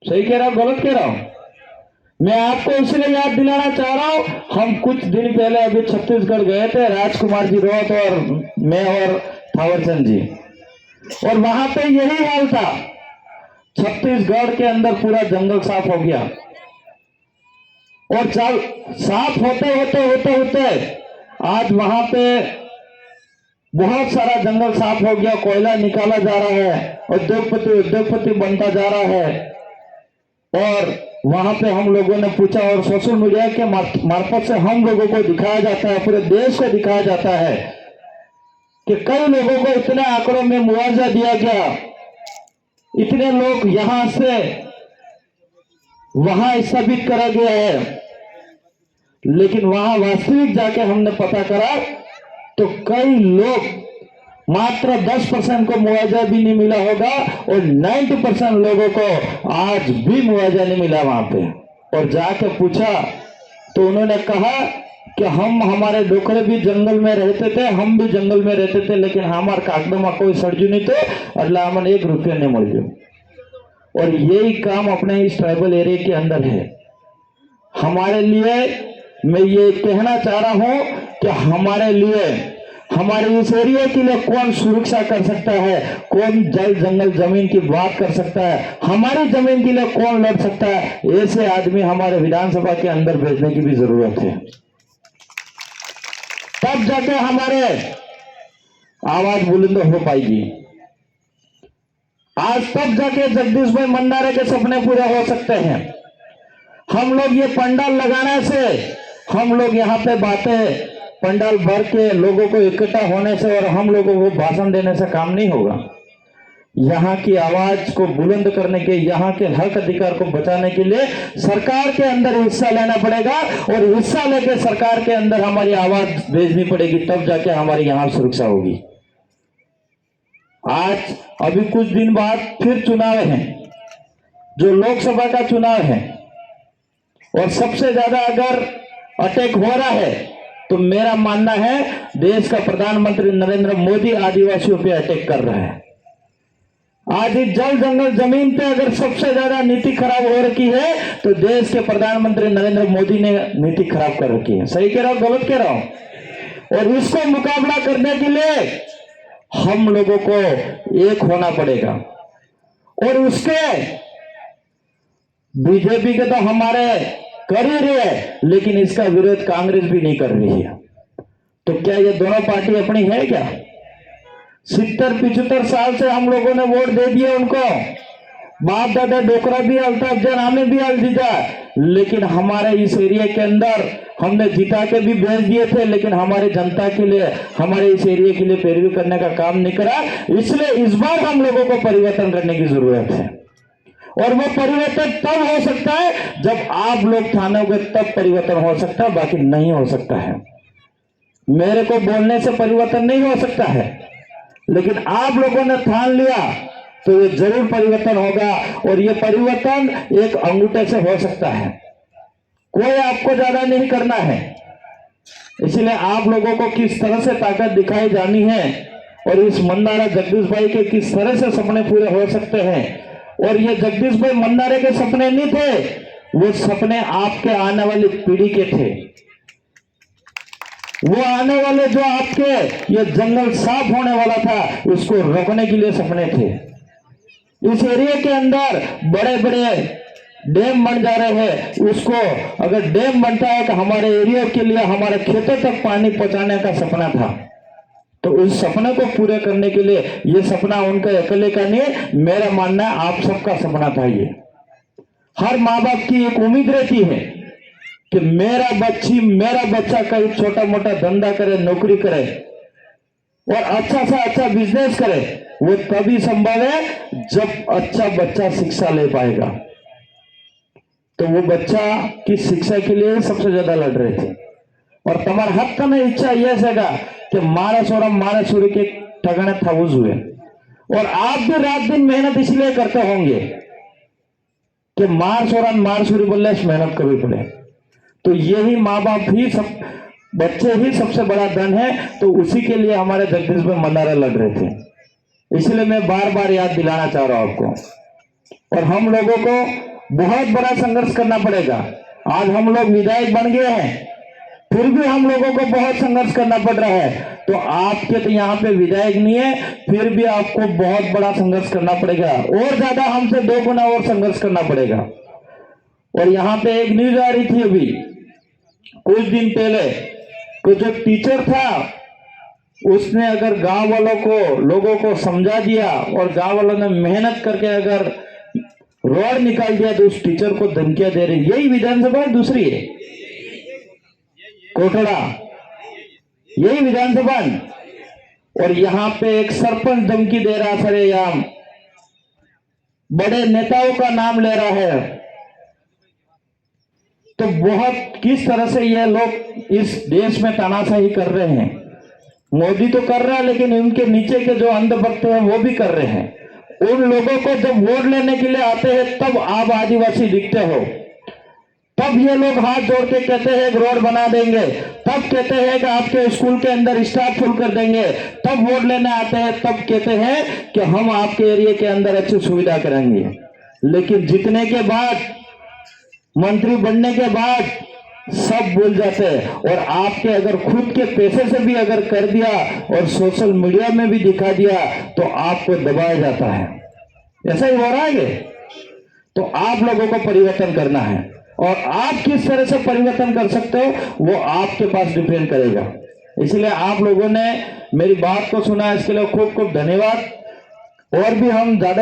सही कह रहा हूं गलत कह रहा हूं? मैं आपको इसलिए याद दिलाना चाह रहा हूं, हम कुछ दिन पहले अभी छत्तीसगढ़ गए थे, राजकुमार जी रोहत और मैं और थावरचंद जी, और वहां पे यही हाल था। छत्तीसगढ़ के अंदर पूरा जंगल साफ हो गया, और जब साफ होते होते होते होते आज वहां पे बहुत सारा जंगल साफ हो गया, कोयला निकाला जा रहा है, उद्योगपति बनता जा रहा है। और वहां पे हम लोगों ने पूछा, और सोशल मीडिया के मार्फत से हम लोगों को दिखाया जाता है, पूरे देश को दिखाया जाता है कि कई लोगों को इतने आंकड़ों में मुआवजा दिया गया, इतने लोग यहां से वहां स्थापित करा गया है, लेकिन वहां वास्तविक जाके हमने पता करा तो कई लोग मात्र 10% को मुआवजा भी नहीं मिला होगा, और 90% लोगों को आज भी मुआवजा नहीं मिला वहां पे। और जाके पूछा तो उन्होंने कहा कि हम हमारे डोकरे भी जंगल में रहते थे, हम भी जंगल में रहते थे, लेकिन हमारे कागडों में कोई सड़जू नहीं तो अल्लाह मन 1 रुपया नहीं मिल गया। और यही काम अपने इस ट्राइबल एरिया के अंदर है। हमारे लिए मैं ये कहना चाह रहा हूं कि हमारे लिए, हमारे इस एरिया के लिए कौन सुरक्षा कर सकता है, कौन जल जंगल जमीन की बात कर सकता है, हमारी जमीन के लिए कौन लड़ सकता है, ऐसे आदमी हमारे विधानसभा के अंदर भेजने की भी जरूरत है। तब जाके हमारे आवाज बुलंद हो पाएगी। आज तब जाके जगदीश भाई मंडारे के सपने पूरे हो सकते हैं। हम लोग ये पंडाल लगाने से, हम लोग यहाँ पे बातें पंडाल भर के लोगों को इकट्ठा होने से और हम लोगों को भाषण देने से काम नहीं होगा। यहाँ की आवाज को बुलंद करने के, यहाँ के हक अधिकार को बचाने के लिए सरकार के अंदर हिस्सा लेना पड़ेगा, और हिस्सा लेके सरकार के अंदर हमारी आवाज भेजनी पड़ेगी, तब जाके हमारी यहाँ सुरक्षा होगी। आज अभी कुछ दिन बाद फिर चुनाव है, जो लोकसभा का चुनाव है, और सबसे ज्यादा अगर अटैक हो रहा है तो मेरा मानना है देश का प्रधानमंत्री नरेंद्र मोदी आदिवासियों पे अटैक कर रहा है। आज इस जल जंगल जमीन पे अगर सबसे ज्यादा नीति खराब हो रखी है तो देश के प्रधानमंत्री नरेंद्र मोदी ने नीति खराब कर रखी है। सही कह रहा हूं गलत कह रहा हूं? और इसको मुकाबला करने के लिए हम लोगों को एक होना पड़ेगा, और उसके बीजेपी के तो हमारे कर ही रही है, लेकिन इसका विरोध कांग्रेस भी नहीं कर रही है। तो क्या ये दोनों पार्टी अपनी है क्या? 70-75 साल से हम लोगों ने वोट दे दिए उनको, बाप दादा डोकरा भी अलता, अफजल आमिर भी अल जीता, लेकिन हमारे इस एरिया के अंदर हमने जिता के भी भेज दिए थे, लेकिन हमारी जनता के लिए, हमारे इस एरिया के लिए पैरवी करने का काम नहीं करा। इसलिए इस बार हम लोगों को परिवर्तन करने की जरूरत है, और वो परिवर्तन तब हो सकता है जब आप लोग ठानोगे, तब परिवर्तन हो सकता है, बाकी नहीं हो सकता है। मेरे को बोलने से परिवर्तन नहीं हो सकता है, लेकिन आप लोगों ने ठान लिया तो ये जरूर परिवर्तन होगा, और ये परिवर्तन एक अंगूठे से हो सकता है। कोई आपको ज्यादा नहीं करना है। इसलिए आप लोगों को किस तरह से ताकत दिखाई जानी है, और इस मंडारा जगदीश भाई के किस तरह से सपने पूरे हो सकते हैं। और ये जगदीश भाई मंडारे के सपने नहीं थे, वो सपने आपके आने वाली पीढ़ी के थे। वो आने वाले जो आपके ये जंगल साफ होने वाला था, उसको रोकने के लिए सपने थे। इस एरिया के अंदर बड़े बड़े डैम बन जा रहे हैं, उसको अगर डैम बनता है तो हमारे एरिया के लिए, हमारे खेतों तक पानी पहुंचाने का सपना था, तो उस सपने को पूरे करने के लिए, ये सपना उनका अकेले का नहीं, मेरा मानना है आप सबका सपना था। ये हर माँ बाप की एक उम्मीद रहती है कि मेरा बच्चा कहीं छोटा मोटा धंधा करे, नौकरी करे, और अच्छा से अच्छा बिजनेस करे। वो तभी संभव है जब अच्छा बच्चा शिक्षा ले पाएगा। तो वो बच्चा की शिक्षा के लिए सबसे ज्यादा लड़ रहे थे, और तुम्हारा हक में इच्छा यह सेगा कि मारा सूर्य के ठगने थाउज हुए, और आप भी रात दिन मेहनत इसलिए करते होंगे कि मार सूर्य बोलने से मेहनत करनी पड़े। तो यही माँ बाप ही, सब बच्चे ही सबसे बड़ा धन है। तो उसी के लिए हमारे जगदीश भाई मंडारा लड़ रहे थे। इसलिए मैं बार बार याद दिलाना चाह रहा हूं आपको, और हम लोगों को बहुत बड़ा संघर्ष करना पड़ेगा। आज हम लोग विधायक बन गए हैं, फिर भी हम लोगों को बहुत संघर्ष करना पड़ रहा है। तो आपके तो यहाँ पे विधायक नहीं है, फिर भी आपको बहुत बड़ा संघर्ष करना पड़ेगा, और ज्यादा हमसे 2 गुना और संघर्ष करना पड़ेगा। और यहाँ पे एक न्यूज आ रही थी अभी कुछ दिन पहले, कि जो टीचर था उसने अगर गांव वालों को, लोगों को समझा दिया और गांव वालों ने मेहनत करके अगर रोड निकाल दिया, तो उस टीचर को धमकियां दे रही। यही विधानसभा दूसरी है कोटड़ा, यही विधानसभा। और यहाँ पे एक सरपंच धमकी दे रहा सरेआम, बड़े नेताओं का नाम ले रहा है। तो बहुत किस तरह से ये लोग इस देश में तानाशाही कर रहे हैं। मोदी तो कर रहा है, लेकिन उनके नीचे के जो अंधभक्त हैं वो भी कर रहे हैं। उन लोगों को जब वोट लेने के लिए आते हैं तब आप आदिवासी दिखते हो, तब ये लोग हाथ जोड़ के कहते हैं कि रोड बना देंगे, तब कहते हैं कि आपके स्कूल के अंदर स्टाफ फुल कर देंगे, तब वोट लेने आते हैं तब कहते हैं कि हम आपके एरिया के अंदर अच्छी सुविधा करेंगे। लेकिन जीतने के बाद, मंत्री बनने के बाद सब भूल जाते हैं। और आपके अगर खुद के पैसे से भी अगर कर दिया और सोशल मीडिया में भी दिखा दिया तो आपको दबाया जाता है। ऐसा ही हो रहा है। तो आप लोगों को परिवर्तन करना है, और आप किस तरह से परिवर्तन कर सकते हो वो आपके पास डिपेंड करेगा। इसलिए आप लोगों ने मेरी बात को सुना, इसके लिए खूब खूब धन्यवाद। और भी हम ज्यादा